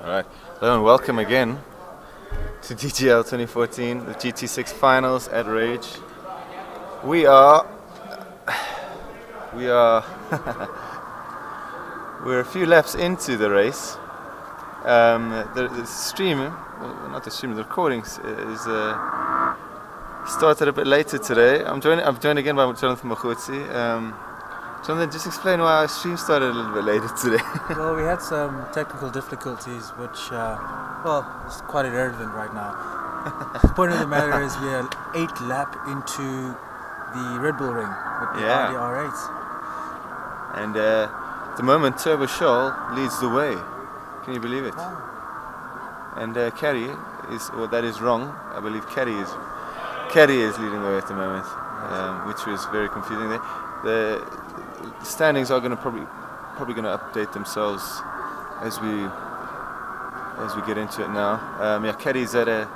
Alright, hello and welcome again to DGL 2014, the GT6 finals at Rage. We're a few laps into the race. The stream, well, not the stream, the recording is started a bit later today. I'm joined again by Jonathan Machutsi. Jonathan, just explain why our stream started a little bit later today. Well, we had some technical difficulties, which, it's quite irrelevant right now. The point of the matter is we are 8 lap into the Red Bull ring with the Audi R8. And at the moment, Turbo Shoal leads the way. Can you believe it? Wow. And Caddy is, well, that is wrong. I believe Caddy is leading the way at the moment, which was very confusing there. The standings are going to probably going to update themselves as we get into it now. Caddy's had a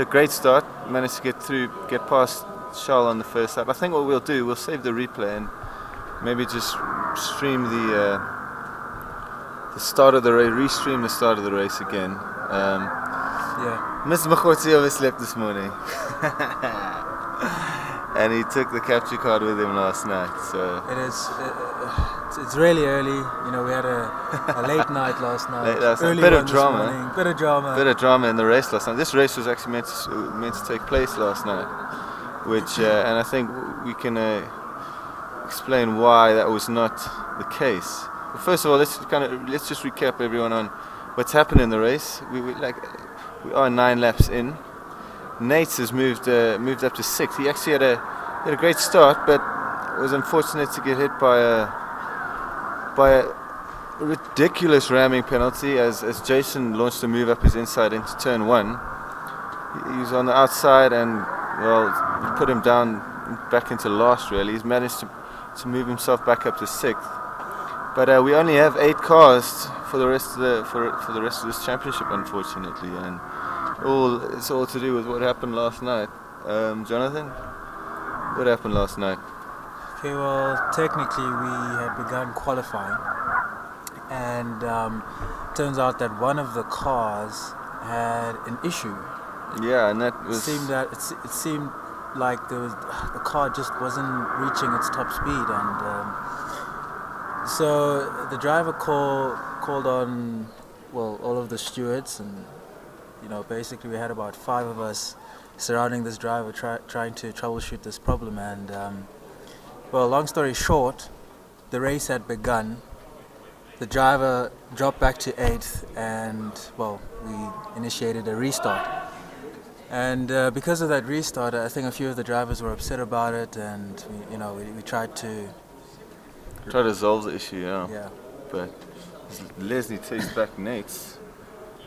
great start. Managed to get past Charles on the first lap. I think what we'll do, we'll save the replay and maybe just stream the start of the race, restream the start of the race again. Mr. Machutsi overslept this morning. And he took the capture card with him last night. So it's really early. You know, we had a late night last night. Bit of drama. Bit of drama in the race last night. This race was actually meant to take place last night, which and I think we can explain why that was not the case. But first of all, let's just recap everyone on what's happened in the race. We are 9 laps in. Nate has moved up to 6th. He actually had a great start, but was unfortunate to get hit by a ridiculous ramming penalty as Jason launched a move up his inside into turn 1. He was on the outside and, well, put him down back into last really. He's managed to move himself back up to 6th. But we only have 8 cars for the rest of this championship, unfortunately, and it's all to do with what happened last night. Jonathan, what happened last night? Okay, well, technically we had begun qualifying, and turns out that one of the cars had an issue. Yeah, and that was it seemed like the car just wasn't reaching its top speed, and so the driver called on, well, all of the stewards, and basically we had about 5 of us surrounding this driver trying to troubleshoot this problem. And long story short, the race had begun. The driver dropped back to 8th, and we initiated a restart. And because of that restart, I think a few of the drivers were upset about it, and we tried to resolve the issue. Yeah. But Leslie takes back Nate's.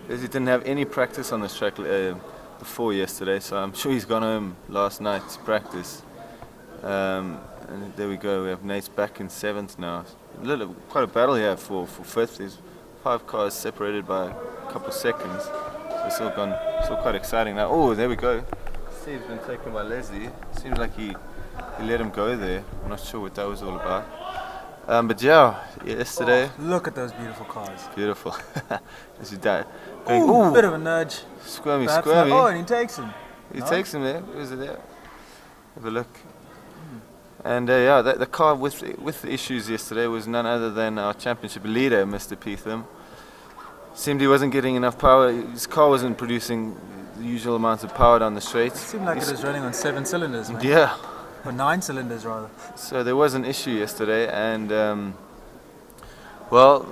Leslie didn't have any practice on this track before yesterday, so I'm sure he's gone home last night to practice. And there we go, we have Nate's back in 7th now. Quite a battle here for 5th. There's 5 cars separated by a couple of seconds. So it's still quite exciting now. Oh, there we go. Steve's been taken by Leslie. Seems like he let him go there. I'm not sure what that was all about. But yesterday. Oh, look at those beautiful cars. Beautiful. As he died. Ooh, bit of a nudge. Squirmy. Oh, and he takes him. He takes him there. Is it there? Have a look. And the car with the issues yesterday was none other than our championship leader, Mr. Peatham. Seemed he wasn't getting enough power. His car wasn't producing the usual amount of power down the straight. It seemed like it was running on 7 cylinders, man. Yeah. Or 9 cylinders, rather. So there was an issue yesterday, and a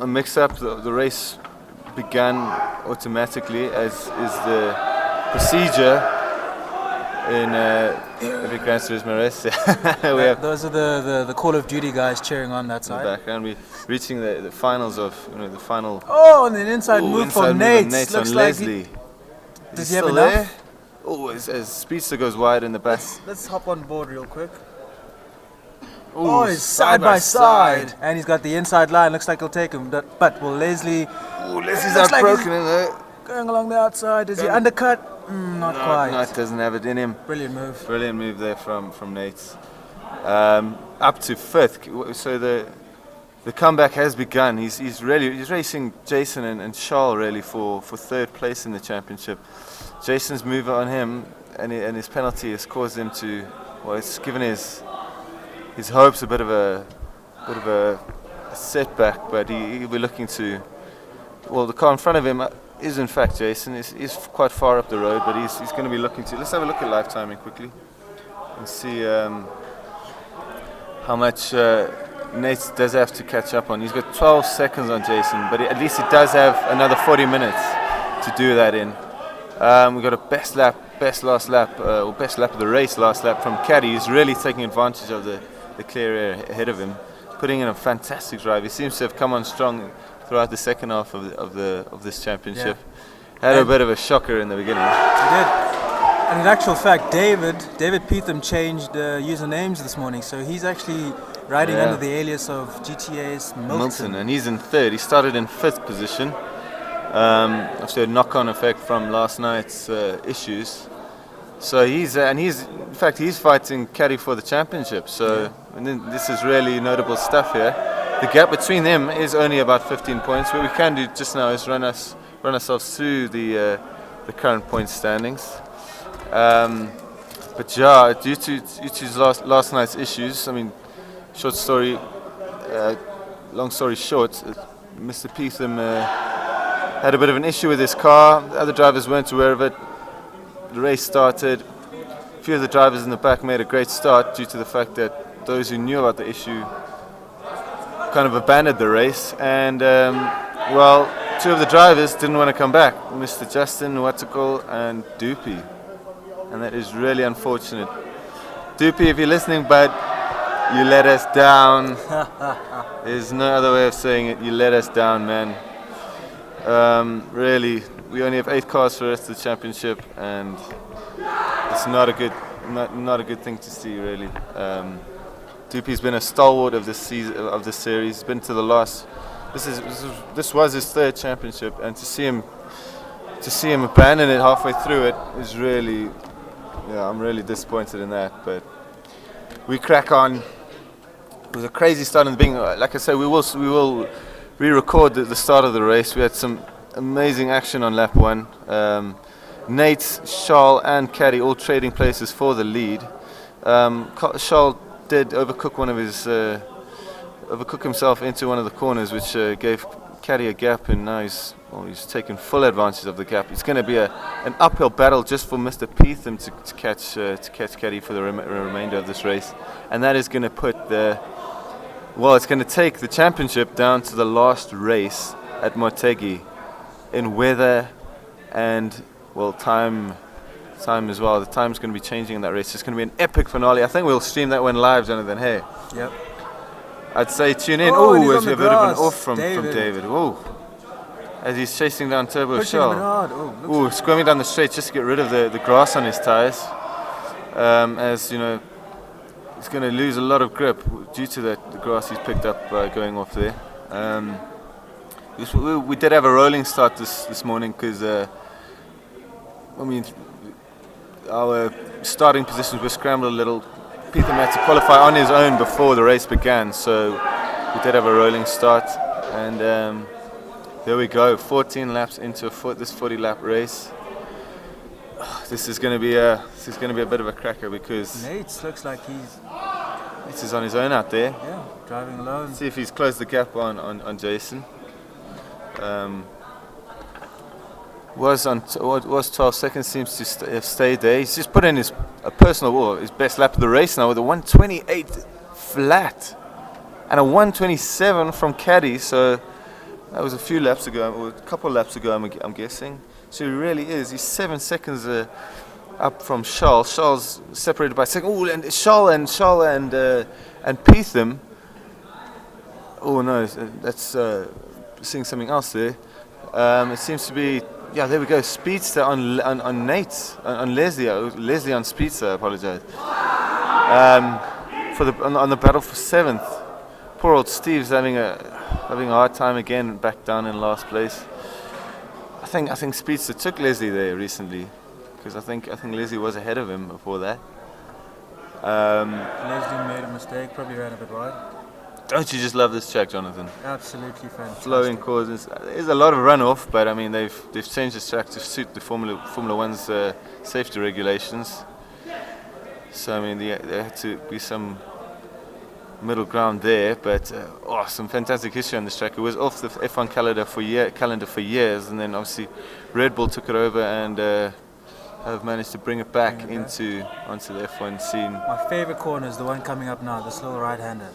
mix-up. The race began automatically, as is the procedure in every Gran Turismo race. Those are the Call of Duty guys cheering on that side. In the background, we're reaching the finals of the final. Oh, and an inside move from Nate. Looks on like Leslie. Does he have enough? There? Oh, as Speedster goes wide in the back. Let's hop on board real quick. Ooh, he's side by side. And he's got the inside line. Looks like he'll take him. But will Leslie... Oh, Leslie's outbroken in there. Going along the outside. Does he undercut? Not quite. No, it doesn't have it in him. Brilliant move. Brilliant move there from Nate. Up to 5th. So the the comeback has begun. He's racing Jason and Charles really for third place in the championship. Jason's move on him and his penalty has caused him to, well, it's given his hopes a bit of a setback. But he'll be looking to, well, the car in front of him is in fact Jason. He's quite far up the road, but he's going to be looking to. Let's have a look at live timing quickly and see how much Nate does have to catch up on. He's got 12 seconds on Jason, but at least he does have another 40 minutes to do that in. We've got a best lap of the race last lap from Caddy. He's really taking advantage of the clear air ahead of him, putting in a fantastic drive. He seems to have come on strong throughout the second half of this championship. Yeah. Had a bit of a shocker in the beginning. He did. And in actual fact, David Peetham changed usernames this morning, so he's actually riding under the alias of GTA's Milton. And he's in third. He started in fifth position. After a knock-on effect from last night's issues. So he's in fact he's fighting Caddy for the championship. So and then this is really notable stuff here. The gap between them is only about 15 points. What we can do just now is run ourselves through the current point standings. But yeah, due to last night's issues, I mean, long story short, Mr. Peetham had a bit of an issue with his car. The other drivers weren't aware of it. The race started. A few of the drivers in the back made a great start due to the fact that those who knew about the issue kind of abandoned the race. And well, two of the drivers didn't want to come back, Mr. Justin Watakol and Doopy. And that is really unfortunate. Doopy, if you're listening, bud, you let us down. There's no other way of saying it. You let us down, man. Really, we only have 8 cars for the rest of the championship, and it's not a good thing to see, really. Doopy's been a stalwart of this series. He's been to the last. This was his third championship, and to see him abandon it halfway through it is really, I'm really disappointed in that. But we crack on. It was a crazy start in the beginning. Like I said, we will re-record the start of the race. We had some amazing action on lap 1. Nate, Charles and Caddy all trading places for the lead. Charles did overcook himself into one of the corners, which gave Caddy a gap, and now he's taken full advantage of the gap. It's going to be an uphill battle just for Mr. Peetham to catch Caddy for the remainder of this race, and that is going to put it's going to take the championship down to the last race at Motegi in weather and, well, time as well. The time's going to be changing in that race. It's going to be an epic finale. I think we'll stream that one live, Jonathan. Hey. Yep. I'd say tune in. Oh, as we have a bit of an off from David. Oh, as he's chasing down Turbo Shell. Oh, squirming down the straight just to get rid of the grass on his tyres. As you know, he's going to lose a lot of grip due to the grass he's picked up going off there. We did have a rolling start this morning because, our starting positions were scrambled a little. Peetham had to qualify on his own before the race began, so we did have a rolling start. And there we go, 14 laps into this 40-lap race. This is going to be a bit of a cracker because Nate looks like he's on his own out there. Yeah, driving alone. See if he's closed the gap on Jason. Was 12 seconds, seems to have stayed there. He's just put in his best lap of the race now with a 128 flat and a 127 from Caddy. So that was a few laps ago, or a couple of laps ago, I'm guessing. So he really is. He's 7 seconds up from Charles. Charles separated by a second. Oh, and Charles and Peetham. Oh no, that's seeing something else there. It seems to be. Yeah, there we go. Speedster on Nate, on Leslie on Speedster. I apologise. On the battle for 7th. Poor old Steve's having a hard time again, back down in last place. I think Speedster took Leslie there recently, because I think Leslie was ahead of him before that. Leslie made a mistake, probably ran a bit wide. Don't you just love this track, Jonathan? Absolutely fantastic. Flowing causes. There's a lot of runoff, but I mean they've changed this track to suit the Formula One's safety regulations. So I mean there had to be some middle ground there, but some fantastic history on this track. It was off the F1 calendar for years, and then obviously Red Bull took it over and have managed to bring it back onto the F1 scene. My favorite corner is the one coming up now, this little right-hander.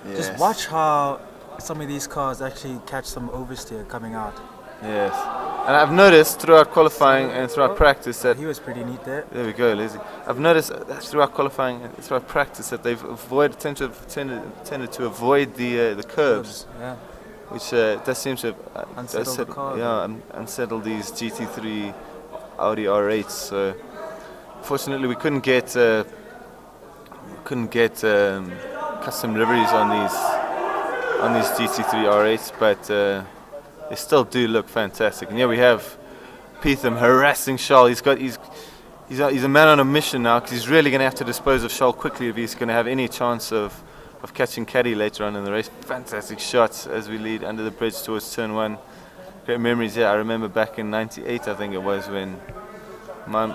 Yes. Just watch how some of these cars actually catch some oversteer coming out. Yes, and I've noticed throughout qualifying and throughout practice that he was pretty neat there. There we go, Lizzie. I've noticed that throughout qualifying and throughout practice that they've tended to avoid the curves, yeah. which does seem to have Unsettled the car. unsettled these GT3 Audi R8s. So fortunately, we couldn't get custom liveries on these GT3 R8s, but they still do look fantastic. And here we have Peetham harassing Charles. He's a man on a mission now, because he's really going to have to dispose of Charles quickly if he's going to have any chance of catching Caddy later on in the race. Fantastic shots as we lead under the bridge towards turn 1. Great memories here. I remember back in '98, I think it was, when my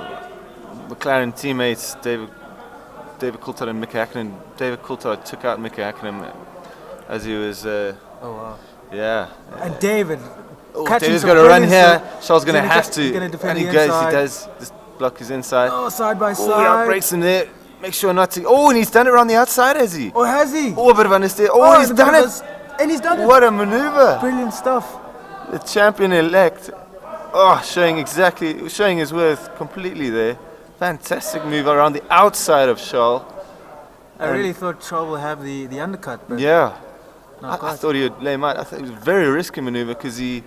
McLaren teammates David Coulthard and Mick Hakkinen. David Coulthard took out Mick Hakkinen as he was. Oh wow! Yeah. And David's got to run here. Charles going to have to. He's gonna defend and he the goes. inside. He does. Just block his inside. Oh, side by Oh, side. he breaks him there. Make sure not to. Oh, and he's done it around the outside, has he? Oh, has he? Oh, a bit of understeer. Oh, he's done it. And he's done it. What a maneuver! Brilliant stuff. The champion-elect, showing his worth completely there. Fantastic move around the outside of Charles. I really thought Charles would have the undercut, but yeah, not I quite. thought he would lay him out. I thought it was a very risky maneuver, because he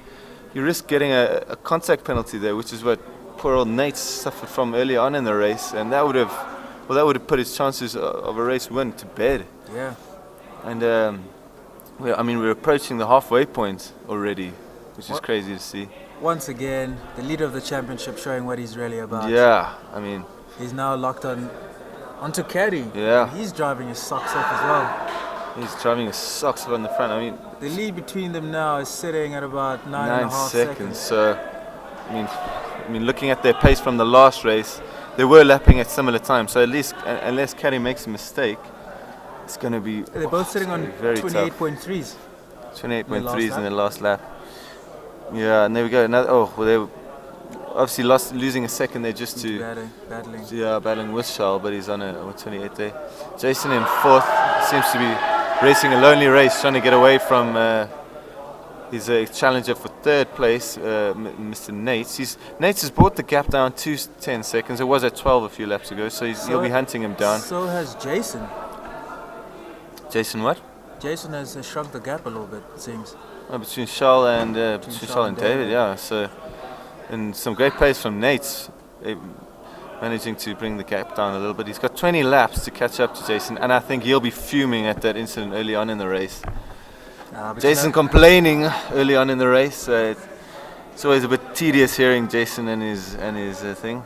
risked getting a contact penalty there, which is what poor old Nate suffered from early on in the race, and that would have put his chances of a race win to bed. Yeah. And we're approaching the halfway point already, which is crazy to see. Once again, the leader of the championship showing what he's really about. Yeah, I mean, he's now locked onto Caddy. Yeah. He's driving his socks off as well. he's driving his socks off on the front. I mean, The lead between them now is sitting at about 9.5 seconds. So, I mean, looking at their pace from the last race, they were lapping at similar times. So at least, unless Caddy makes a mistake, it's going to be. They're both sitting on 28.3s. 28.3s in the last lap. Yeah, and there we go. They were obviously losing a second there just to battling. Yeah, battling with Charles, but he's on a 28 there. Jason in 4th seems to be racing a lonely race, trying to get away from his challenger for 3rd place, Mr. Nates. Nates has brought the gap down to 10 seconds. It was at 12 a few laps ago, so he'll be hunting him down. So has Jason. Jason what? Jason has shrunk the gap a little bit, it seems. Between Charles and David, yeah. So, and some great pace from Nate, managing to bring the gap down a little bit. He's got 20 laps to catch up to Jason, and I think he'll be fuming at that incident early on in the race. Jason complaining early on in the race. It's always a bit tedious hearing Jason and his thing.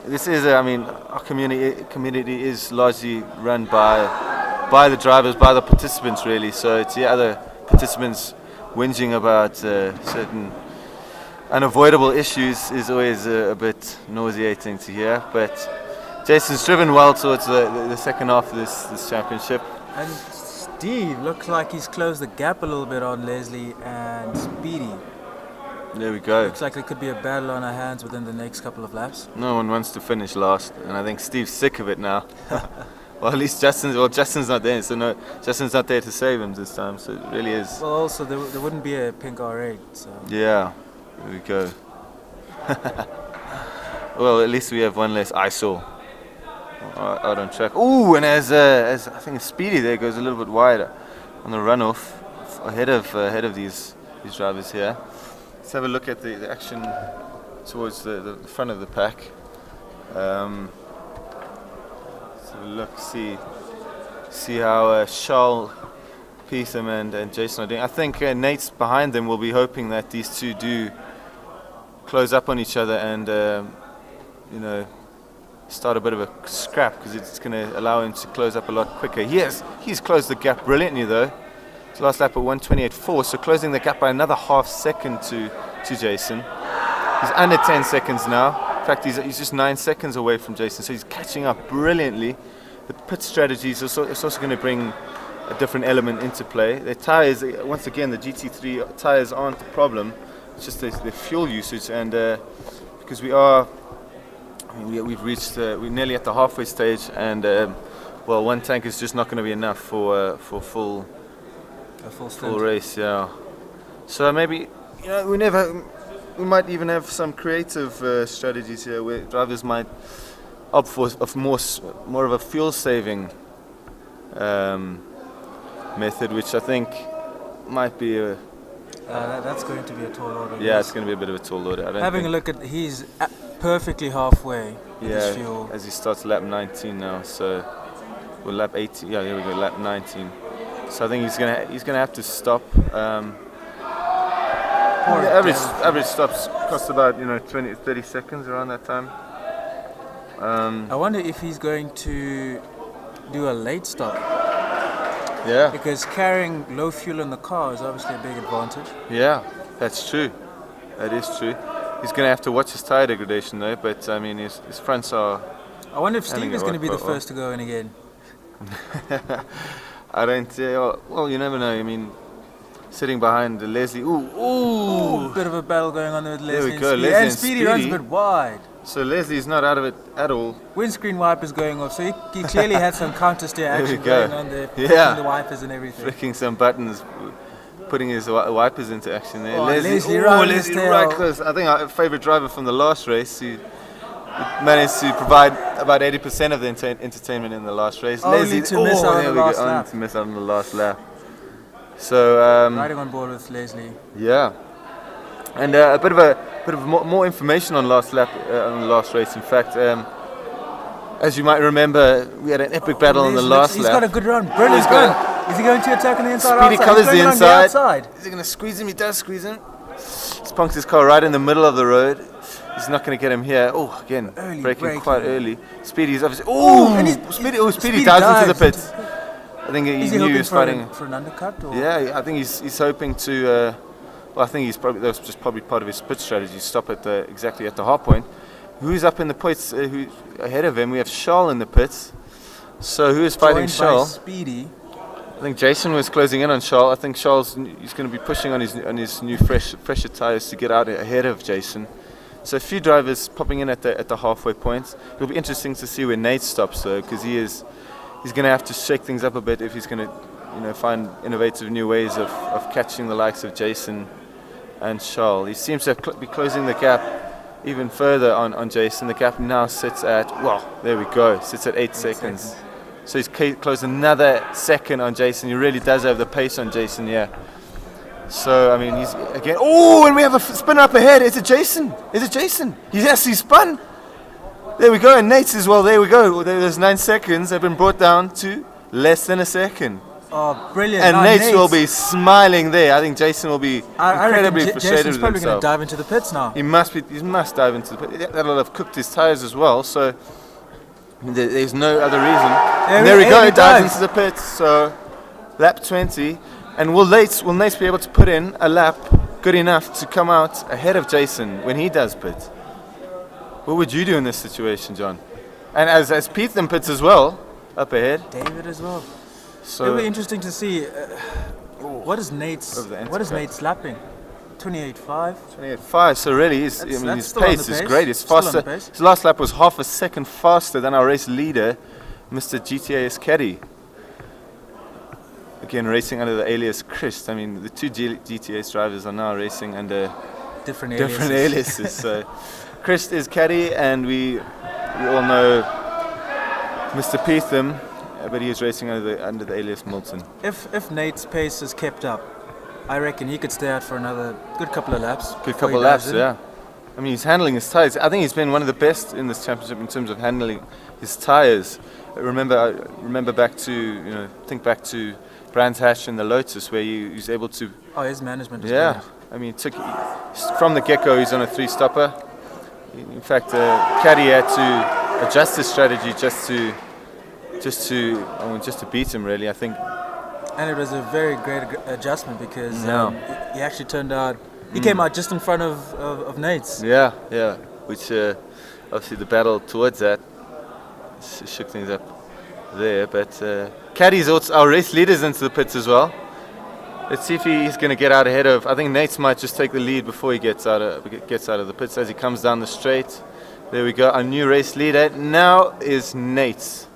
This is, our community is largely run by the drivers, by the participants, really. So it's the other participants whinging about certain unavoidable issues is always a bit nauseating to hear. But Jason's driven well towards the second half of this championship. And Steve looks like he's closed the gap a little bit on Leslie and Speedy. There we go. Looks like there could be a battle on our hands within the next couple of laps. No one wants to finish last, and I think Steve's sick of it now. Well, at least Justin's not there, so no, Justin's not there to save him this time, so it really is. Well, also, there wouldn't be a pink R8, so... Yeah, there we go. Well, at least we have one less eyesore out on track. Ooh, and as I think Speedy there goes a little bit wider on the runoff, ahead of these drivers here. Let's have a look at the action towards the front of the pack. Let's have a look, see how Charles, Peetham and Jason are doing. I think Nate's behind them will be hoping that these two do close up on each other and start a bit of a scrap because it's going to allow him to close up a lot quicker. He's closed the gap brilliantly though. His last lap at 1:28.4, so closing the gap by another half second to Jason. He's under 10 seconds now. In fact, he's just 9 seconds away from Jason, so he's catching up brilliantly. The pit strategy is also going to bring a different element into play. Their tyres, once again, the GT3 tyres aren't the problem. It's just the fuel usage, and because we've reached, we're nearly at the halfway stage, and well, one tank is just not going to be enough for full race. Yeah. So maybe we might even have some creative strategies here where drivers might opt for more of a fuel saving method, which I think might be a. That's going to be a tall order. Yeah, it's going to be a bit of a tall order. Having a look at, he's perfectly halfway with his fuel. As he starts lap 19 now, so we're lap 18. Yeah, here we go, lap 19. So I think he's gonna have to stop. The average stops cost about 20-30 seconds around that time. I wonder if he's going to do a late stop. Yeah. Because carrying low fuel in the car is obviously a big advantage. Yeah, that's true. That is true. He's going to have to watch his tyre degradation though, but I mean his fronts are. I wonder if Steve is going to be the first to go in again. I don't. Well, you never know. I mean, sitting behind Leslie. Ooh. Bit of a battle going on with Leslie. There we go. And Leslie and Speedy runs a bit wide. So Leslie's not out of it at all. Windscreen wipers going off, so he clearly had some counter steer action going on there, yeah. the wipers and everything. Flicking some buttons, putting his wipers into action there. Leslie right close. I think our favourite driver from the last race, who managed to provide about 80% of the entertainment in the last race. Only to miss out on the last lap. To miss out on the last lap. So riding on board with Leslie. Yeah, and a bit of more information on last lap on the last race. In fact, as you might remember, we had an epic battle on the last lap. He's got a good run, brilliant run. Is he going to attack on the inside? Speedy covers the inside. Outside. Is he going to squeeze him? He does squeeze him. He's punked his car right in the middle of the road. He's not going to get him here. Oh, again, braking quite early. Speedy's obviously. Speedy dives into the pits. I think he knew he was fighting for an undercut. Or? Yeah, I think he's hoping to. Well, I think that was just probably part of his pit strategy. Stop exactly at the hard point. Who's up in the pits? Who ahead of him? We have Charles in the pits. So who is fighting Charles? Speedy. I think Jason was closing in on Charles. I think Charles is going to be pushing on his new fresher tires to get out ahead of Jason. So a few drivers popping in at the halfway point. It'll be interesting to see where Nate stops though, because he's going to have to shake things up a bit if he's going to find innovative new ways of catching the likes of Jason and Charles. He seems to be closing the gap even further on Jason. The gap now sits at, there we go, sits at 8 seconds. So he's closed another second on Jason. He really does have the pace on Jason, yeah. So, I mean, he's again, and we have a spinner up ahead. Is it Jason? Yes, he spun. There we go, and Nate's as well. There we go. There's 9 seconds. They've been brought down to less than a second. Oh, brilliant. And Nate will be smiling there. I think Jason will be incredibly frustrated with himself. Jason's probably going to dive into the pits now. He must dive into the pits. That'll have cooked his tyres as well, so there's no other reason. There we go, dives into the pits. So, lap 20. And will Nate be able to put in a lap good enough to come out ahead of Jason when he does pit? What would you do in this situation, John? And as Pete in pits as well, up ahead. David as well. So it'll be interesting to see what is Nate's lapping? 28.5. 28.5. So really, his pace is great. It's faster. His last lap was half a second faster than our race leader, Mr. GTA's caddy. Again, racing under the alias Christ. I mean, the two GTA's drivers are now racing under different aliases. So, Christ is caddy, and we all know Mr. Peetham, but he is racing under the alias Milton. If Nate's pace is kept up, I reckon he could stay out for another good couple of laps. Yeah. I mean, he's handling his tyres. I think he's been one of the best in this championship in terms of handling his tyres. Remember back to think back to Brands Hatch in the Lotus, where he was able to. Oh, his management is brilliant. I mean, from the get-go, he's on a 3-stopper. In fact, caddy had to adjust his strategy just to beat him. Really, I think. And it was a very great adjustment because he actually turned out. He came out just in front of Nate's. Yeah. Which obviously the battle towards that shook things up there. But caddies, our race leaders into the pits as well. Let's see if he's going to get out ahead of. I think Nate's might just take the lead before he gets out of the pits as he comes down the straight. There we go. Our new race leader now is Nate,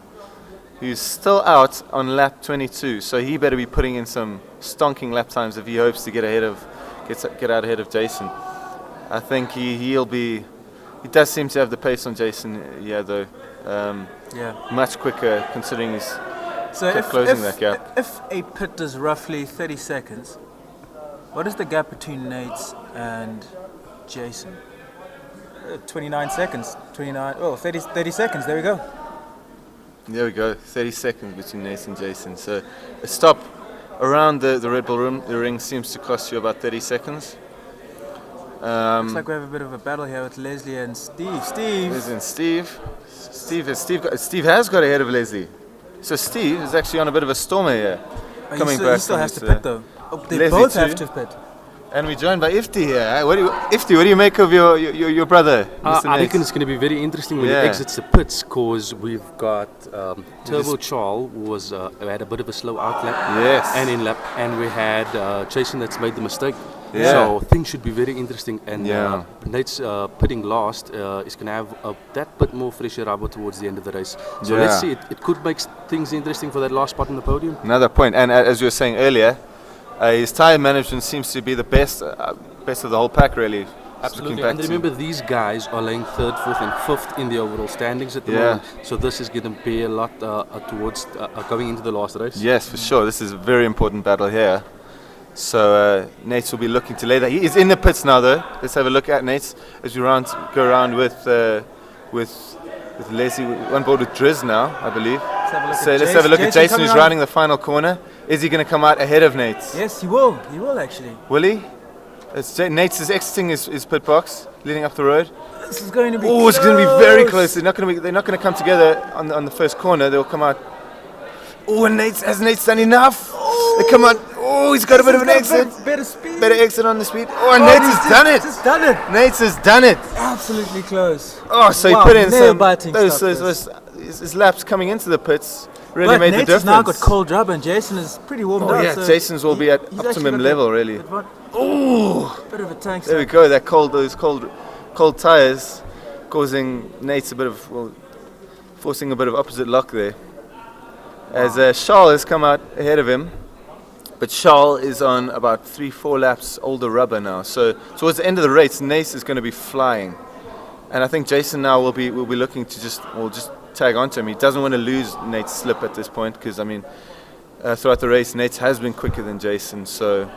who's still out on lap 22. So he better be putting in some stonking lap times if he hopes to get out ahead of Jason. I think he'll be. He does seem to have the pace on Jason. Yeah, though. Much quicker considering he's. So closing that gap. If a pit is roughly 30 seconds, what is the gap between Nate and Jason? 29 seconds. 30 seconds. There we go. There we go. 30 seconds between Nate and Jason. So a stop around the Red Bull ring seems to cost you about 30 seconds. Looks like we have a bit of a battle here with Leslie and Steve. Steve has got ahead of Leslie. So Steve is actually on a bit of a stormer here. He still has to pit though. They Leslie both too. have to pit. And we're joined by Ifti here. What do you make of your brother, Mr. I Nate? reckon it's going to be very interesting when he exits the pits because we've got Turbo Charles who had a bit of a slow outlap. Yes. And we had Jason that's made the mistake. Yeah. So things should be very interesting. And Yeah. Nate's pitting last is going to have that bit more fresher rubber towards the end of the race. So Yeah. let's see. It could make things interesting for that last spot on the podium. Another point, and as you were saying earlier, his tyre management seems to be the best of the whole pack, really. Absolutely. And remember, these guys are laying third, fourth, and fifth in the overall standings at the moment. So this is going to be a lot towards going into the last race. Yes, for sure. This is a very important battle here. So Nate will be looking to lay that. He is in the pits now, though. Let's have a look at Nate as we go around with Leslie. On board with Driz now, I believe. Let's have a look at Jason, who's rounding the final corner. Is he going to come out ahead of Nate? Yes, he will. He will actually. Will he? Nate is exiting his pit box, leading up the road. This is going to be. Oh, it's going to be very close. They're not going to come together on the first corner. They'll come out. Oh, and has Nate done enough? They come out. Oh, he's got a bit of an exit. Better speed. Better exit on the speed. Oh, and Nate has done it. He's done it. Nate has done it. Absolutely close. Oh, so he put in nail-biting his laps coming into the pits. Really but made Nate's the difference. Now got cold rubber, and Jason is pretty warmed up. Oh yeah, so Jason's will be at optimum level, really. Oh, bit of a tank. There we go. Those cold tires, causing Nate's forcing a bit of opposite lock there. As Charles has come out ahead of him, but Charles is on about 3-4 laps older rubber now. So towards the end of the race, Nate is going to be flying, and I think Jason now will be looking to just tag onto him. He doesn't want to lose Nate's slip at this point because throughout the race, Nate has been quicker than Jason. So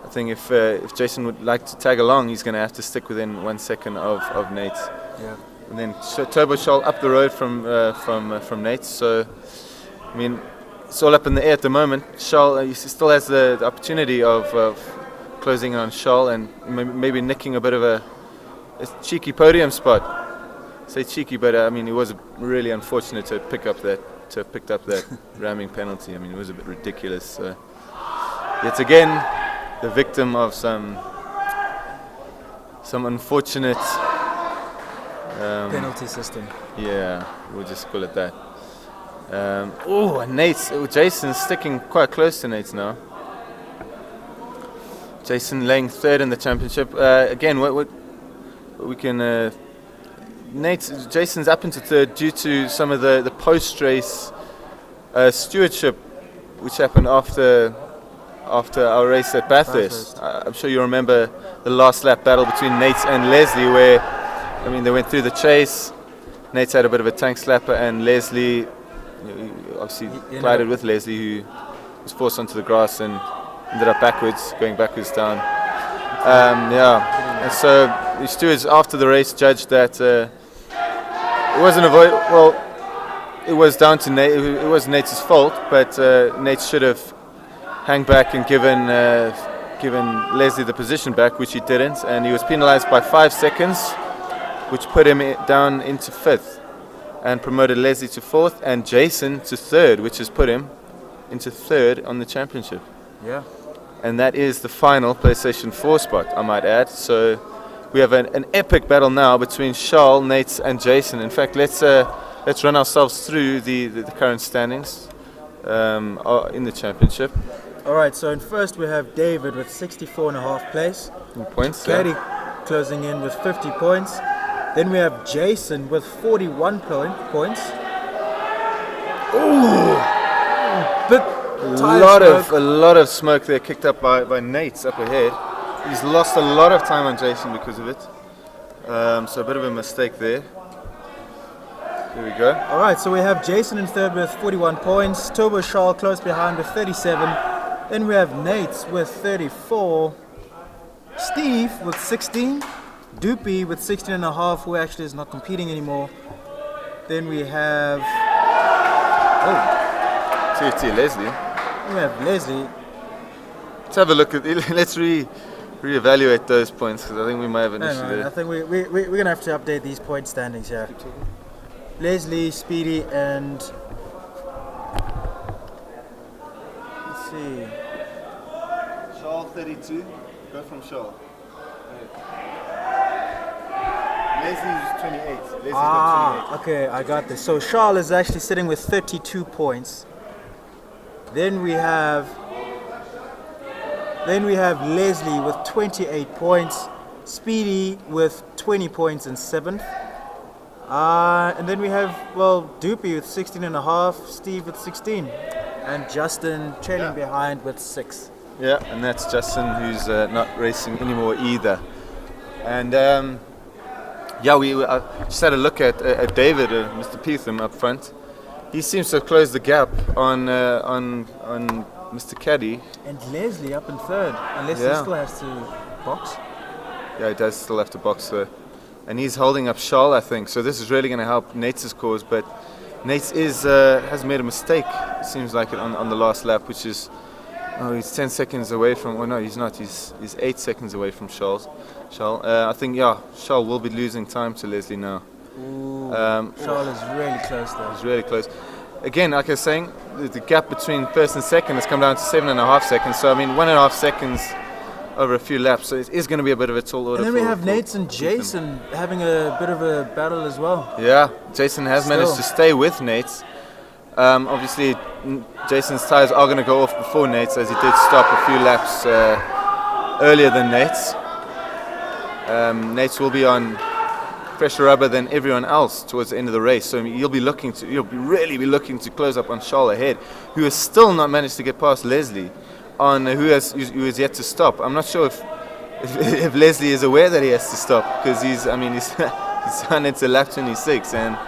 I think if Jason would like to tag along, he's going to have to stick within 1 second of Nate. Yeah. And then Turbo Charles up the road from Nate. So I mean, it's all up in the air at the moment. Charles he still has the opportunity of closing in on Charles and maybe nicking a bit of a cheeky podium spot. Say cheeky, but I mean, it was really unfortunate to pick up that ramming penalty. I mean, it was a bit ridiculous. So, yet again, the victim of some unfortunate penalty system. Yeah, we'll just call it that. And Jason's sticking quite close to Nate now. Jason laying third in the championship. Again, what we can. Jason's up into third due to some of the post-race stewardship, which happened after our race at Bathurst. I'm sure you remember the last lap battle between Nate and Leslie, where they went through the chase. Nate had a bit of a tank slapper, and Leslie obviously collided with Leslie, who was forced onto the grass and ended up going backwards down. And so the stewards after the race judged that it wasn't it was down to Nate. It was Nate's fault, but Nate should have hung back and given Leslie the position back, which he didn't, and he was penalised by 5 seconds, which put him down into fifth. and promoted Leslie to 4th and Jason to 3rd, which has put him into 3rd on the championship. Yeah. And that is the final PlayStation 4 spot, I might add. So we have an epic battle now between Charles, Nate, and Jason. In fact, let's run ourselves through the current standings in the championship. All right, so in first we have David with 64.5 place. Points. Caddy closing in with 50 points. Then we have Jason with 41 points. Ooh! Bit A lot of smoke there kicked up by Nate's up ahead. He's lost a lot of time on Jason because of it. So a bit of a mistake there. Here we go. All right, so we have Jason in third with 41 points. Turbo Charles close behind with 37. Then we have Nate with 34. Steve with 16. Doopy with 16.5, who actually is not competing anymore. Then we have... TT Leslie. We have Leslie. Let's have a look at it. Let's reevaluate those points because I think we might have an issue I there. think we're going to have to update these point standings here. Leslie, Speedy, and... Let's see. Charles 32. Go from Charles. Leslie's 28. Leslie's got 28. Okay, I got this. So Charles is actually sitting with 32 points. Then we have Leslie with 28 points, Speedy with 20 points in 7th. And then we have, Doopy with 16.5, Steve with 16, and Justin trailing behind with 6. Yeah, and that's Justin, who's not racing anymore either. And we just had a look at David, Mr. Peatham up front. He seems to have closed the gap on Mr. Caddy. And Leslie up in 3rd, unless he still has to box. Yeah, he does still have to box though. And he's holding up Charles, I think. So this is really going to help Nate's cause. But Nate has made a mistake, it seems like, on the last lap, which is... Oh, he's 10 seconds away from... Oh, no, he's not. He's 8 seconds away from Charles. I think, Charles will be losing time to Leslie now. Ooh, Charles is really close there. He's really close. Again, like I was saying, the gap between first and second has come down to 7.5 seconds. So, 1.5 seconds over a few laps. So it is going to be a bit of a tall order. And then we have Nate and Jason having a bit of a battle as well. Yeah, Jason has managed to stay with Nate. Obviously, Jason's tyres are going to go off before Nate's, as he did stop a few laps earlier than Nate's. Nate's will be on fresher rubber than everyone else towards the end of the race, so you'll really be looking to close up on Charles ahead, who has still not managed to get past Leslie, who is yet to stop. I'm not sure if Leslie is aware that he has to stop, because he's on into lap 26 and.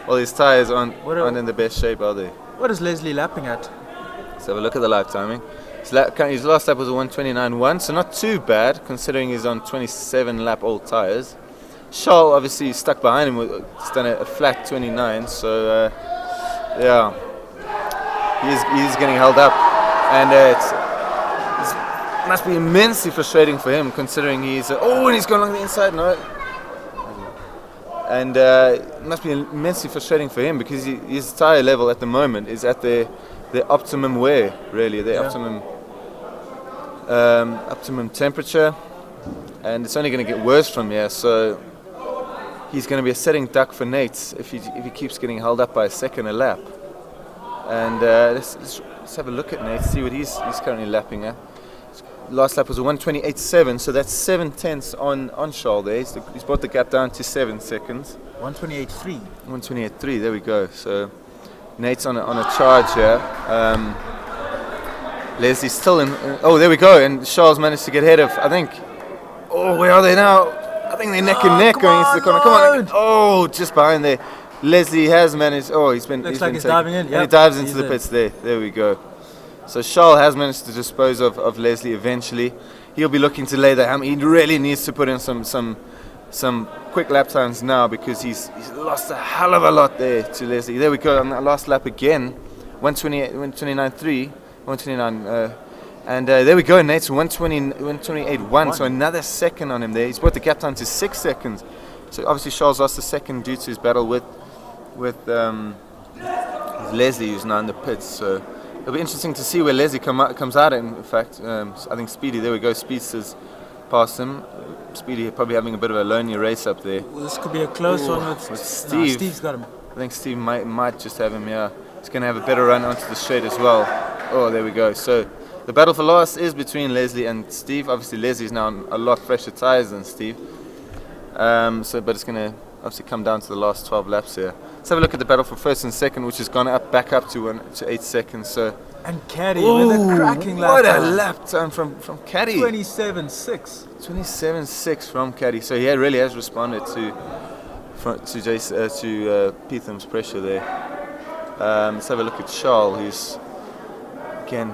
Well, his tyres aren't in the best shape, are they? What is Leslie lapping at? Let's have a look at the lap timing. His last lap was a 1:29.1, so not too bad, considering he's on 27 lap old tyres. Charles obviously stuck behind him, he's done a flat 29, so he's getting held up. And it must be immensely frustrating for him, considering and he's going along the inside, no. And it must be immensely frustrating for him because his tyre level at the moment is at the optimum wear, really, optimum temperature, and it's only going to get worse from here. So he's going to be a sitting duck for Nate if he keeps getting held up by a second a lap. And let's have a look at Nate, see what he's currently lapping at. Last lap was a 1:28.7, so that's 7/10 on Charles there. He's brought the gap down to 7 seconds. 1:28.3. 1:28.3, there we go. So Nate's on a charge here. Leslie's still in. There we go. And Charles managed to get ahead of, I think. Oh, where are they now? I think they're neck and neck going into the corner. Come on. Oh, just behind there. Leslie has managed. Oh, he's been. Looks like he's diving in. And he dives into the pits there. There we go. So Charles has managed to dispose of Leslie eventually. He'll be looking to lay the hammer. He really needs to put in some quick lap times now because he's lost a hell of a lot there to Leslie. There we go on that last lap again. 1:29.3, 1:29. And there we go, Nate's 1:28.1. So another second on him there. He's brought the gap down to 6 seconds. So obviously Charles lost a second due to his battle with with Leslie, who's now in the pits. So it'll be interesting to see where Leslie comes out. In fact, I think Speedy. There we go. Speedster's past him. Speedy probably having a bit of a lonely race up there. Well, this could be a close one with Steve. No, Steve's got him. I think Steve might just have him here. He's going to have a better run onto the straight as well. Oh, there we go. So the battle for last is between Leslie and Steve. Obviously, Leslie's now on a lot fresher tyres than Steve. But it's going to obviously come down to the last 12 laps here. Let's have a look at the battle for first and second, which has gone back up to 8 seconds. So. And Caddy with a cracking lap. What a lap time from Caddy. 27.6. 27.6 from Caddy. So he really has responded to Peatham's pressure there. Let's have a look at Charles, who's again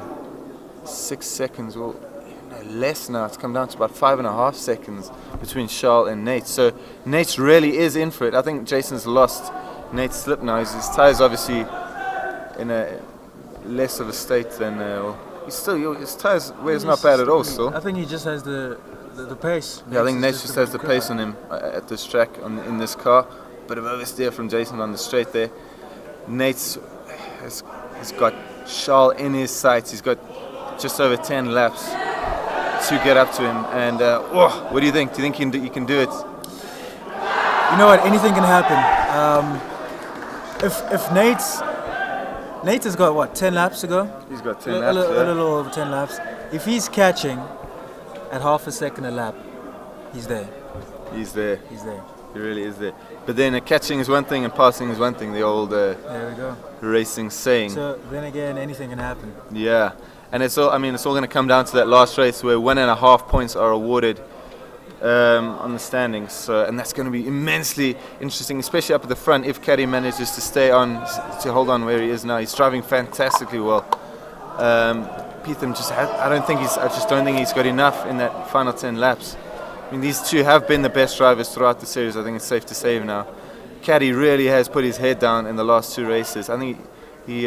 6 seconds, well, less now. It's come down to about 5.5 seconds between Charles and Nate. So Nate really is in for it. I think Jason's lost Nate's slip now. His tyres obviously in a less of a state than his tyres wears not bad at all still. I think he just has the pace. Yeah, I think Nate just has the pace on him at this track in this car. Bit of oversteer from Jason on the straight there. Nate has got Charles in his sights. He's got just over 10 laps to get up to him. And what do you think? Do you think you can do it? You know what? Anything can happen. If Nate has got what, 10 laps to go? He's got 10 laps. A little over 10 laps. If he's catching at half a second a lap, he's there. He's there. He's there. He really is there. But then catching is one thing and passing is one thing. The old there we go. racing saying. So then again, anything can happen. Yeah, and it's all going to come down to that last race where 1.5 points are awarded on the standings. So, and that's going to be immensely interesting, especially up at the front. If Caddy manages to stay on, to hold on where he is now, he's driving fantastically well. Peatham I just don't think he's got enough in that final 10 laps. I mean, these two have been the best drivers throughout the series. I think it's safe to say now. Caddy really has put his head down in the last 2 races. I think he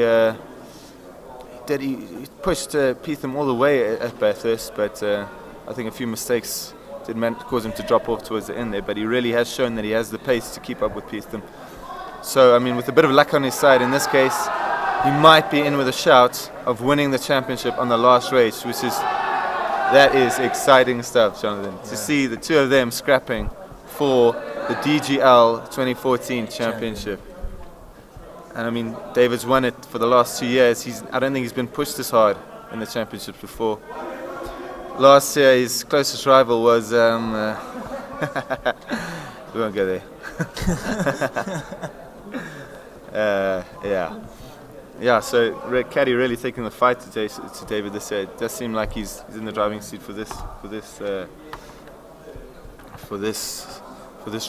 pushed Peatham all the way at Bathurst, but I think a few mistakes did cause him to drop off towards the end there. But he really has shown that he has the pace to keep up with Peatham. So, I mean, with a bit of luck on his side in this case, he might be in with a shout of winning the championship on the last race, that is exciting stuff, Jonathan. Yeah. To see the two of them scrapping for the DGL 2014 championship. And I mean, David's won it for the last 2 years. I don't think he's been pushed this hard in the championships before. Last year, his closest rival was. We won't go there. Yeah. So Caddy really taking the fight to David this year. It does seem like he's in the driving seat for this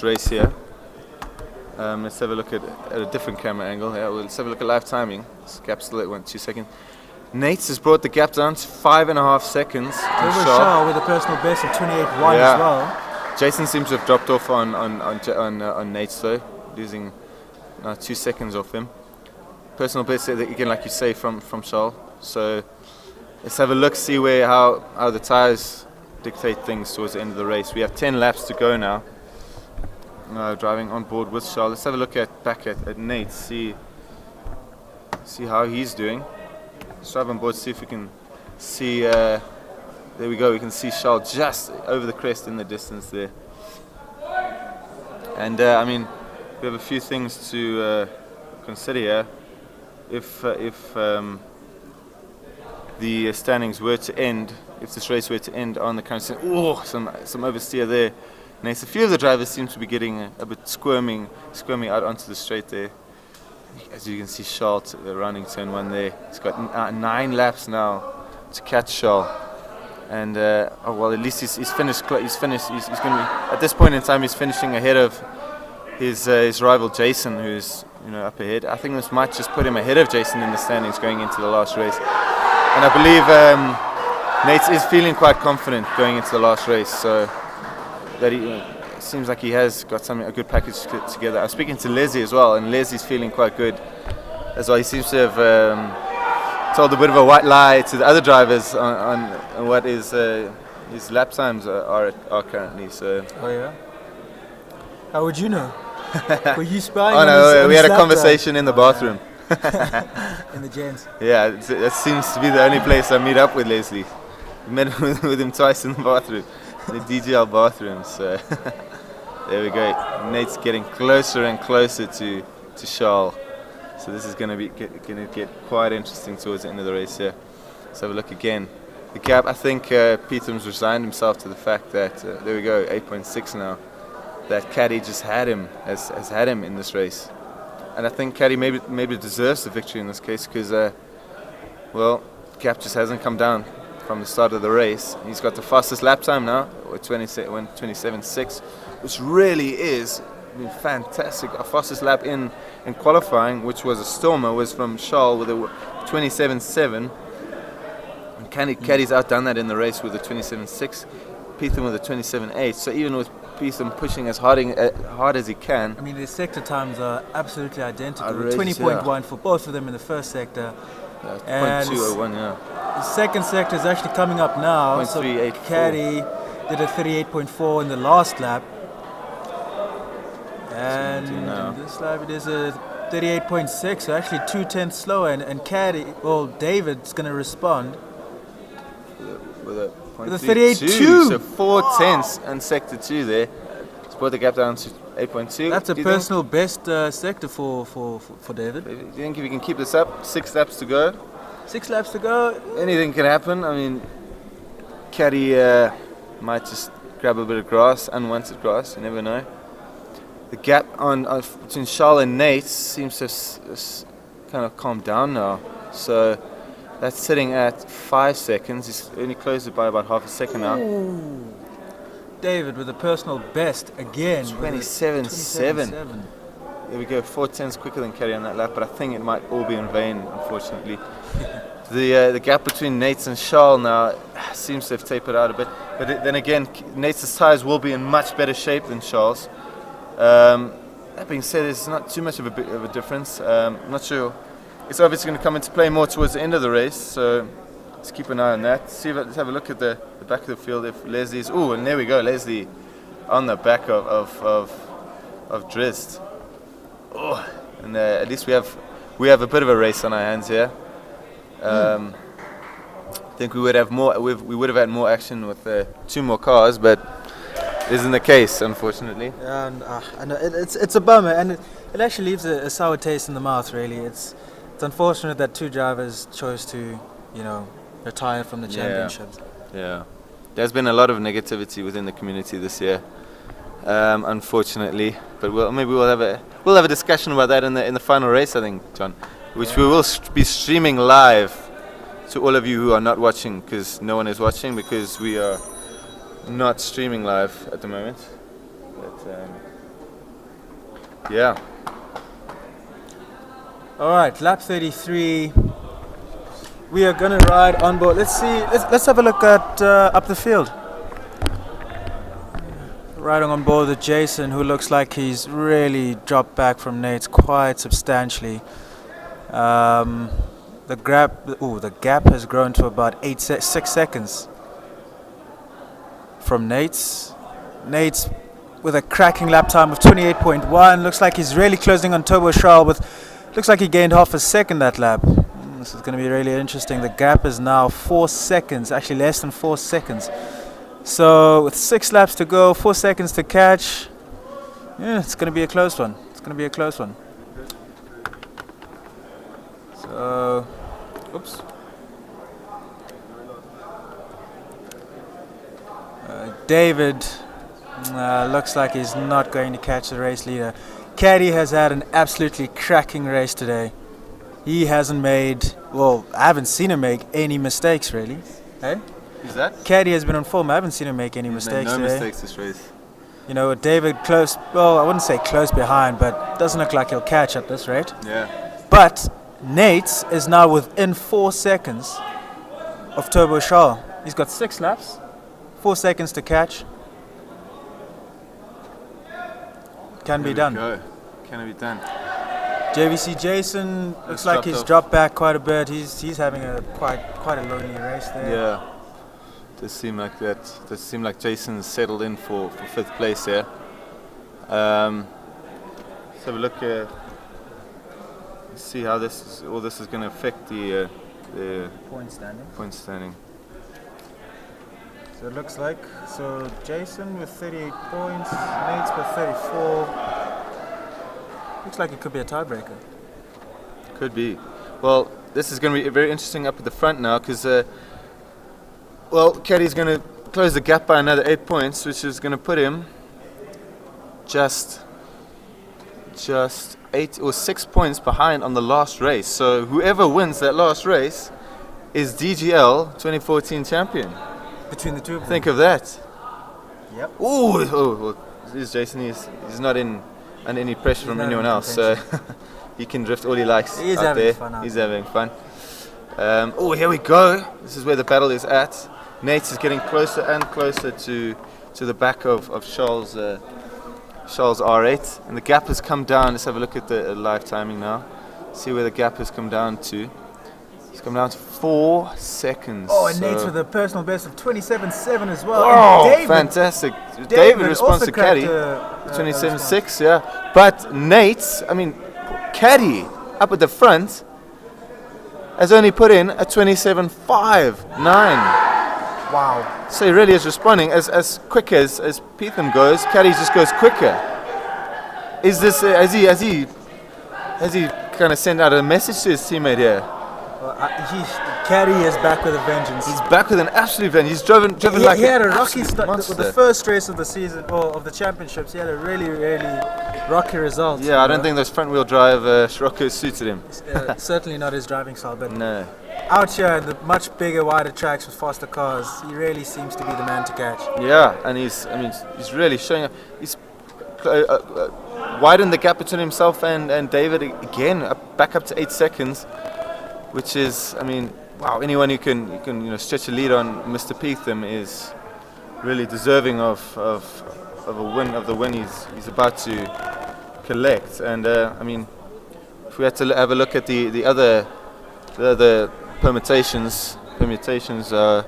race here. Let's have a look at a different camera angle. Yeah, let's have a look at live timing. This gap's still at 2 seconds. Nate's has brought the gap down to 5.5 seconds. Shaw with a personal best of 28.1 as well. Jason seems to have dropped off on Nate's though, losing 2 seconds off him. Personal best again, like you say, from Charles. So let's have a look, see how the tyres dictate things towards the end of the race. We have 10 laps to go now. Driving on board with Charles. Let's have a look back at Nate. See how he's doing. Let's drive on board. See if we can see. There we go. We can see Charles just over the crest in the distance there. And I mean, we have a few things to consider here. If the standings were to end, if this race were to end on the current some oversteer there. Nice. A few of the drivers seem to be getting a bit squirming out onto the straight there. As you can see, Charles running turn 1 there. He's got 9 laps now to catch Charles, and at least he's finished. He's going to be at this point in time. He's finishing ahead of his rival Jason, who's up ahead. I think this might just put him ahead of Jason in the standings going into the last race. And I believe Nate is feeling quite confident going into the last race. So that he seems like he has got a good package together. I was speaking to Leslie as well, and Leslie's feeling quite good as well. He seems to have told a bit of a white lie to the other drivers on what his lap times are currently. So. Oh yeah. How would you know? Were you spying Oh on no, his we had a lap conversation in the bathroom. drive? In the gents. Yeah, that seems to be the only place I meet up with Leslie. Met with him twice in the bathroom, the DGL bathroom. So there we go. Nate's getting closer and closer to Charles. So this is going to get quite interesting towards the end of the race here. Let's have a look again. The gap, I think Peetham's resigned himself to the fact that, there we go, 8.6 now, that Caddy just has had him in this race. And I think Caddy maybe deserves the victory in this case because, well, gap just hasn't come down from the start of the race. He's got the fastest lap time now, with 27.6, which really is fantastic. Our fastest lap in qualifying, which was a stormer, was from Charles with a 27.7. And Caddy's outdone that in the race with a 27.6. Peetham with a 27.8. So even with Peetham pushing as hard as he can. I mean, the sector times are absolutely identical. Outrageous, 20.1 for both of them in the first sector. And 0.201, yeah. the second sector is actually coming up now. So 0.384. Caddy did a 38.4 in the last lap. And in this lap it is a 38.6, so actually 2/10 slower. And Caddy, well, David's going to respond With a with a 38.2. So 4/10 and sector 2 there. Let's put the gap down to 8.2. That's a personal best sector for David. Do you think if you can keep this up, 6 laps to go, 6 laps to go. anything can happen? I mean, Caddy might just grab a bit of grass, unwanted grass, you never know. The gap between Charles and Nate seems to kind of calm down now. So that's sitting at 5 seconds. He's only closed it by about half a second now. Ooh. David with a personal best again. 27.7. There we go, 4/10 quicker than Caddy on that lap, but I think it might all be in vain, unfortunately. The gap between Nate's and Charles now seems to have tapered out a bit. But then again, Nate's tyres will be in much better shape than Charles'. That being said, there's not too much of a difference. I'm not sure. It's obviously going to come into play more towards the end of the race, so let's keep an eye on that. Let's have a look at the back of the field if Leslie's. Oh, and there we go, Leslie on the back of Drist. Oh, and at least we have a bit of a race on our hands here. I think we would have had more action with 2 more cars, but isn't the case, unfortunately. Yeah, and it's a bummer, and it actually leaves a sour taste in the mouth. Really, it's unfortunate that 2 drivers chose to, retire from the championships. Yeah, there's been a lot of negativity within the community this year, unfortunately. But maybe we'll have a discussion about that in the final race, I think, John, which we will be streaming live to all of you who are not watching, because no one is watching because we are not streaming live at the moment, but yeah. All right, lap 33. We are gonna ride on board. Let's see. Let's have a look at up the field. Riding on board with Jason, who looks like he's really dropped back from Nate's quite substantially. The gap has grown to about 6 seconds from Nate's. Nate's with a cracking lap time of 28.1. Looks like he's really closing on Turbo Charles looks like he gained half a second that lap. This is going to be really interesting. The gap is now 4 seconds, actually less than 4 seconds. So with 6 laps to go, 4 seconds to catch. Yeah, it's going to be a close one. So, oops. David looks like he's not going to catch the race leader. Caddy has had an absolutely cracking race today. He hasn't made, I haven't seen him make any mistakes really. Hey? Who's that? Caddy has been on form. I haven't seen him make any mistakes made no today. mistakes this race. David close, I wouldn't say close behind, but doesn't look like he'll catch at this rate. Yeah. But Nate's is now within 4 seconds of Turbo Charles. He's got 6 laps, 4 seconds to catch. Can be done. Can it be done? JVC Jason looks like he's dropped back quite a bit. He's having quite a lonely race there. Yeah. Does seem like that. Does seem like Jason's settled in for 5th place here. Let's have a look. See how all this is going to affect the Point standing. point standing. So it looks like, Jason with 38 points, Nate's with 34. Looks like it could be a tiebreaker. Could be. Well, this is going to be very interesting up at the front now because, Caddy's going to close the gap by another 8 points, which is going to put him just 8 or 6 points behind on the last race. So whoever wins that last race is DGL 2014 champion. Between the two of them. Think of that. Yep. Oh, this is Jason. He's not under any pressure from not anyone in else, so he can drift all he likes He's out having there. fun out He's there. having fun. Here we go. This is where the battle is at. Nate is getting closer and closer to the back of Charles R8, and the gap has come down. Let's have a look at the live timing now. See where the gap has come down to. It's come down to 4 seconds. Oh, and Nate's with a personal best of 27.7 as well. Oh, And David, fantastic. David responds also to Caddy. cracked a 27.6, yeah. But Nate, Caddy up at the front has only put in a 27.59. Wow. So he really is responding as quick as Peetham goes. Caddy just goes quicker. Is this has he kind of sent out a message to his teammate here? Caddy is back with a vengeance. He's back with an absolute vengeance. He's driven like he had an a rocky absolute start monster. with the first race of the season, or of the championships. He had a really, really rocky result. Yeah, I don't think those front-wheel drive Scirocco's suited him. Certainly not his driving style, but No. out here in the much bigger, wider tracks with faster cars, he really seems to be the man to catch. Yeah, and he's really showing up. He's widened the gap between himself and David again, back up to 8 seconds, which is, wow. Anyone who can stretch a lead on Mr. Peetham is really deserving of a win, of the win he's about to collect. And if we had to have a look at the other permutations of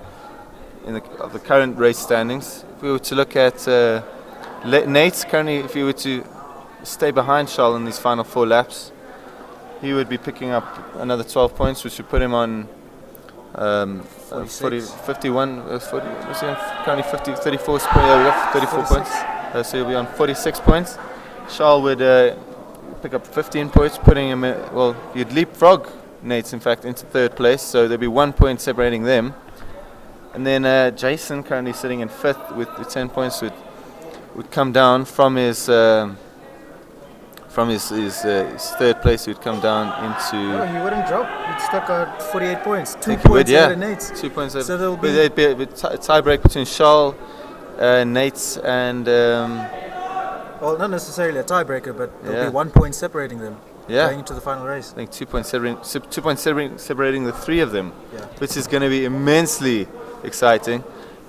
the current race standings, if we were to look at Nate currently, if he were to stay behind Charles in these final 4 laps, he would be picking up another 12 points, which would put him on 51. Was he on currently 34 points? Yeah, we got 34 points. So he'll be on 46 points. Charles would pick up 15 points, putting him. He'd leapfrog Nate's, in fact, into 3rd place. So there'd be 1 point separating them. And then Jason, currently sitting in 5th with 10 points, would come down from his 3rd place. He would come down into. No, he wouldn't drop. He'd stuck at 48 points. 2 think he points would, ahead of Nate's. 2 points. So there'll be. There'd be a tie break between Charles, Nate's, and. Well, not necessarily a tiebreaker, but there'll Yeah. be 1 point separating them Yeah. going into the final race. I think 2 points separating the 3 of them, Yeah. which is going to be immensely exciting.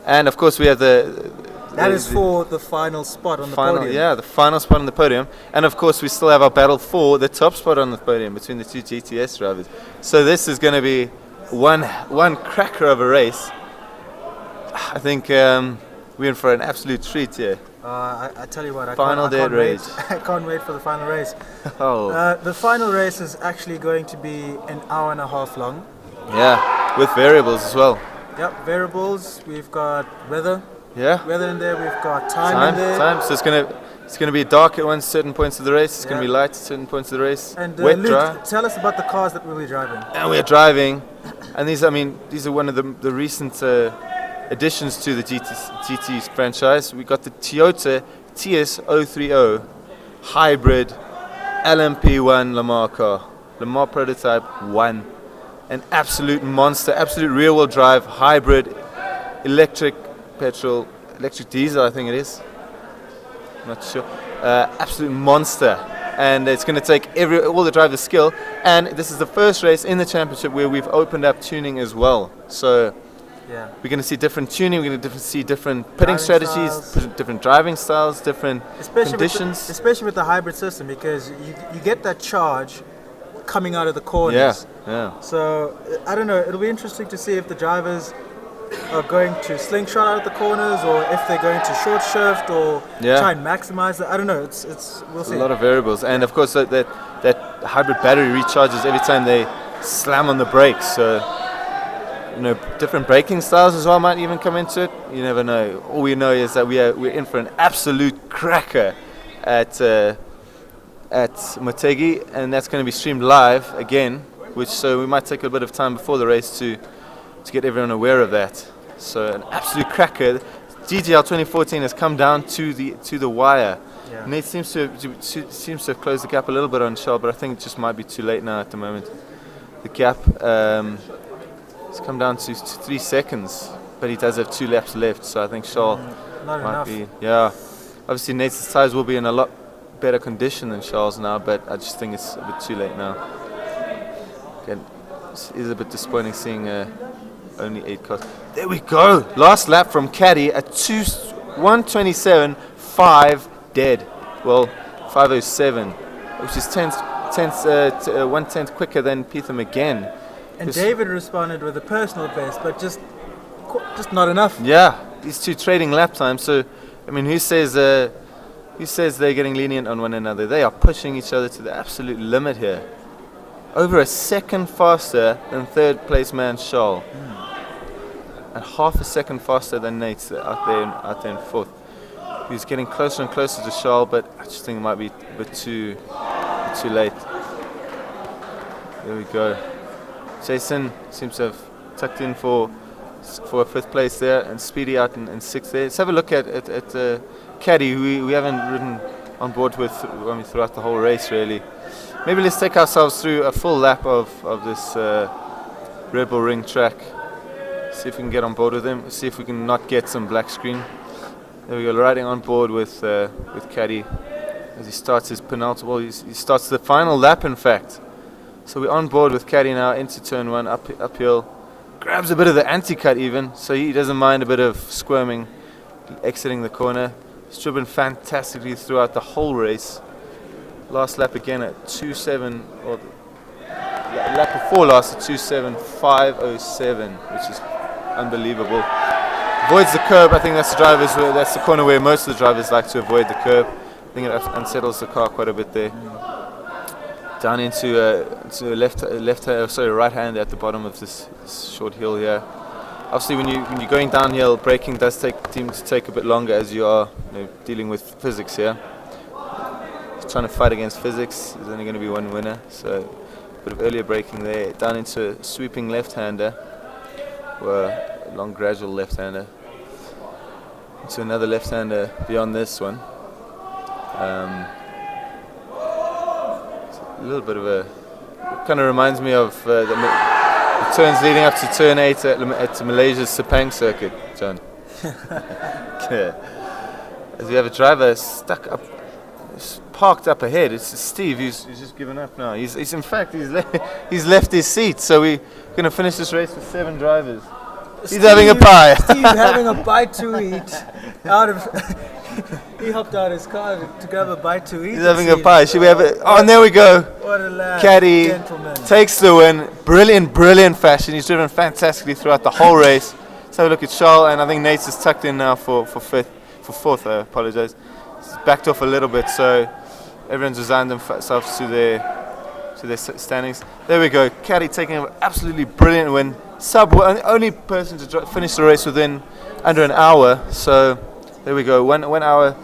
And of course, we have That is for the final spot on the final, podium. yeah, the final spot on the podium. And of course, we still have our battle for the top spot on the podium between the 2 GTS drivers. So this is going to be one cracker of a race. I think we're in for an absolute treat here. I tell you what, I Final can't day wait. race. I can't wait for the final race. Oh, The final race is actually going to be an hour and a half long. yeah, with variables as well. Yep, variables. We've got weather Yeah, in there. We've got time in there. time. So it's gonna be dark at certain points of the race. It's gonna be Yeah. light at certain points of the race. And Wet, Luke, dry. tell us about the cars that we'll be driving. And we are driving, and these are one of the recent additions to the GT franchise. We got the Toyota TS030 hybrid LMP1 Lamar car, Lamar Prototype 1, an absolute monster, absolute rear-wheel drive hybrid, electric diesel, I think it is. Not sure. Absolute monster. And it's going to take all the driver's skill. And this is the first race in the championship where we've opened up tuning as well. So Yeah. we're going to see different tuning. We're going to see different pitting Driving strategies, styles. different driving styles, different conditions. Especially with the hybrid system, because you get that charge coming out of the corners. Yeah. So I don't know. It'll be interesting to see if the drivers are going to slingshot out of the corners, or if they're going to short shift, or try and maximize it. I don't know. It's we'll see. A lot of variables, and of course that hybrid battery recharges every time they slam on the brakes. So different braking styles as well might even come into it. You never know. All we know is that we're in for an absolute cracker at Motegi, and that's going to be streamed live again. So we might take a bit of time before the race to get everyone aware of that. So an absolute cracker. DGL 2014 has come down to the wire. Yeah. Nate seems to have closed the gap a little bit on Charles, but I think it just might be too late now at the moment. The gap has come down to 3 seconds, but he does have 2 laps left, so I think Charles might be. Yeah, obviously Nate's tyres will be in a lot better condition than Charles now, but I just think it's a bit too late now. Again, it is a bit disappointing seeing only 8 cars. There we go. Last lap from Caddy at 1:27.5 dead. Well, 5:07, which is 1/10 quicker than Peter again. And David responded with a personal best, but just not enough. Yeah, these two trading lap times. So, I mean, who says they're getting lenient on one another? They are pushing each other to the absolute limit here. Over a second faster than third place man Charles, and half a second faster than Nate out there in fourth. He's getting closer and closer to Charles, but I just think it might be a bit too late. There we go. Jason seems to have tucked in for a fifth place there, and Speedy out in sixth there. Let's have a look at Caddy, who we haven't ridden on board with throughout the whole race really. Maybe let's take ourselves through a full lap of this Red Bull Ring track. See if we can get on board with him. See if we can not get some black screen. There we go, riding on board with Caddy as he starts his penultimate. Well, he starts the final lap, in fact. So we're on board with Caddy now into turn 1, uphill. Grabs a bit of the anti-cut even, so he doesn't mind a bit of squirming, exiting the corner. He's driven fantastically throughout the whole race. Last lap again at 2:07, or lap before last at 2:07.507, which is unbelievable. Avoids the curb. I think that's the corner where most of the drivers like to avoid the curb. I think it unsettles the car quite a bit there. Down into right hand at the bottom of this short hill here. Obviously, when you're going downhill, braking does seem to take a bit longer as you are dealing with physics here. Trying to fight against physics. There's only going to be one winner, so a bit of earlier braking there. Down into a sweeping left-hander, or a long gradual left-hander. Into another left-hander beyond this one. A little bit of a, kind of reminds me of the turns leading up to turn 8 at Malaysia's Sepang circuit, John. Yeah. As we have a driver stuck up, parked up ahead. It's Steve who's just given up now. He's left his seat. So we're going to finish this race with 7 drivers. He's having a pie. Steve's having a bite to eat. He hopped out his car to grab a bite to eat. He's having a pie. Should we have it? Oh, and there we go. What a lad. Caddy Gentleman. takes the win. Brilliant fashion. He's driven fantastically throughout the whole race. Let's have a look at Charles, and I think Nate's is tucked in now for fourth. I apologize. He's backed off a little bit, so everyone's resigned themselves to their standings. There we go. Caddy taking an absolutely brilliant win. Only person to finish the race within under an hour. So there we go. 1 hour.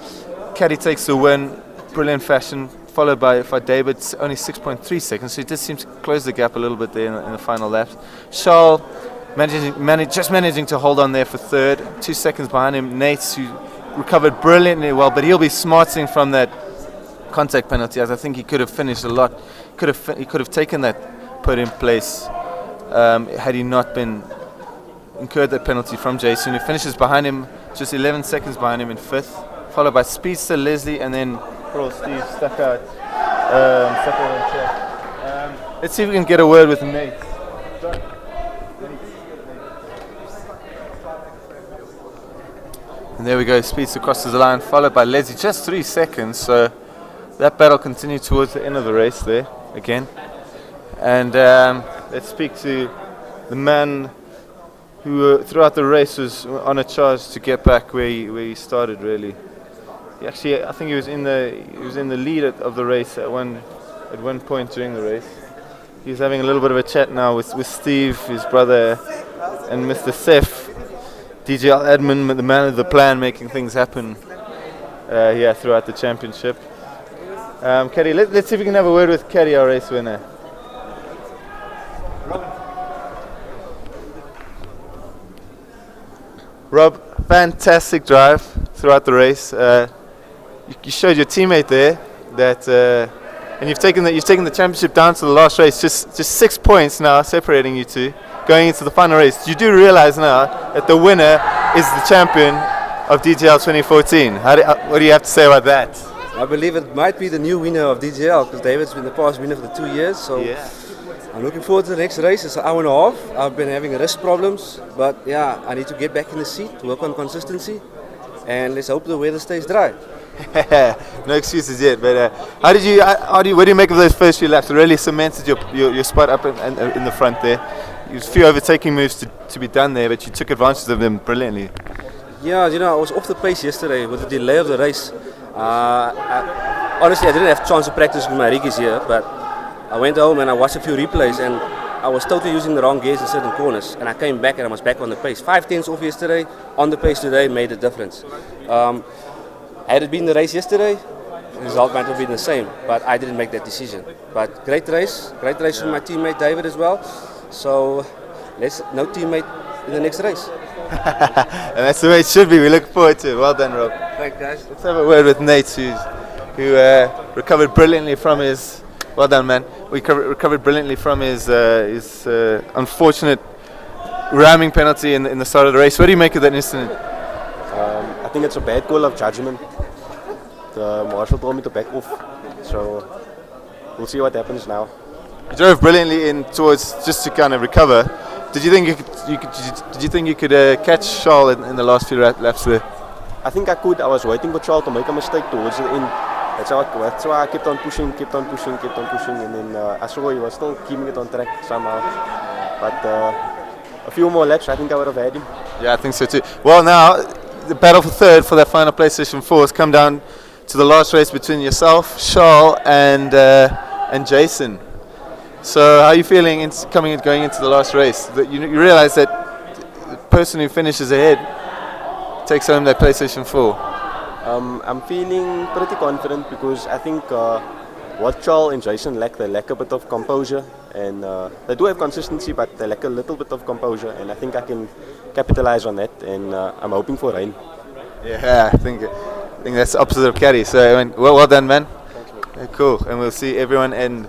Caddy takes the win. Brilliant fashion. Followed by David, only 6.3 seconds. So he just seems to close the gap a little bit there in the final laps. Charles managing to hold on there for third. 2 seconds behind him. Nate, who recovered brilliantly well, but he'll be smarting from that contact penalty, as I think he could have finished a lot. He could have taken that put in place had he not been incurred that penalty from Jason, who finishes behind him, just 11 seconds behind him in fifth, followed by Speedster, Leslie, and then poor old Steve stuck out on track. Let's see if we can get a word with Nate. And there we go, Speedster crosses the line, followed by Leslie, just 3 seconds. So that battle continued towards the end of the race there again. And let's speak to the man who throughout the race was on a charge to get back where he started. Really, actually, I think he was in the lead of the race at one point during the race. He's having a little bit of a chat now with Steve, his brother, and Mr. Seth, DGL admin, the man of the plan, making things happen. Throughout the championship. Caddy, let's see if we can have a word with Caddy, our race winner. Rob, fantastic drive throughout the race. You showed your teammate there that, and you've taken the championship down to the last race. Just 6 points now separating you two, going into the final race. You do realize now that the winner is the champion of DGL 2014. What do you have to say about that? I believe it might be the new winner of DGL because David's been the past winner for the 2 years. So yeah. I'm looking forward to the next race. It's an hour and a half. I've been having wrist problems, but yeah, I need to get back in the seat, work on consistency, and let's hope the weather stays dry. No excuses yet. But what do you make of those first few laps? It really cemented your spot up in the front there. You had a few overtaking moves to be done there, but you took advantage of them brilliantly. Yeah, I was off the pace yesterday with the delay of the race. Honestly, I didn't have a chance to practice with my riggies here, but I went home and I watched a few replays and I was totally using the wrong gears in certain corners, and I came back and I was back on the pace. 5/10 off yesterday, on the pace today made a difference. Had it been the race yesterday, the result might have been the same, but I didn't make that decision. But great race with my teammate David as well. So no teammate in the next race. And that's the way it should be. We look forward to it. Well done, Rob. Thanks, guys. Let's have a word with Nate, who recovered brilliantly from his. Well done, man. We recovered brilliantly from his unfortunate ramming penalty in the start of the race. What do you make of that incident? I think it's a bad call of judgment. The marshal told me to back off, so we'll see what happens now. You drove brilliantly in towards just to kind of recover. Did you think you could catch Charles in the last few laps there? I think I could. I was waiting for Charles to make a mistake towards the end. That's why I kept on pushing, and then I saw he was still keeping it on track somehow. But a few more laps, I think I would have had him. Yeah, I think so too. Well, now the battle for third for that final PlayStation 4 has come down to the last race between yourself, Charles, and Jason. So how are you feeling going into the last race? That you realize that the person who finishes ahead takes home that PlayStation 4. I'm feeling pretty confident because I think what Charles and Jason lack, they lack a bit of composure, and they do have consistency, but they lack a little bit of composure, and I think I can capitalize on that, and I'm hoping for rain. Yeah, I think that's the opposite of Caddy. So well done, man. Thank you. Cool, and we'll see everyone and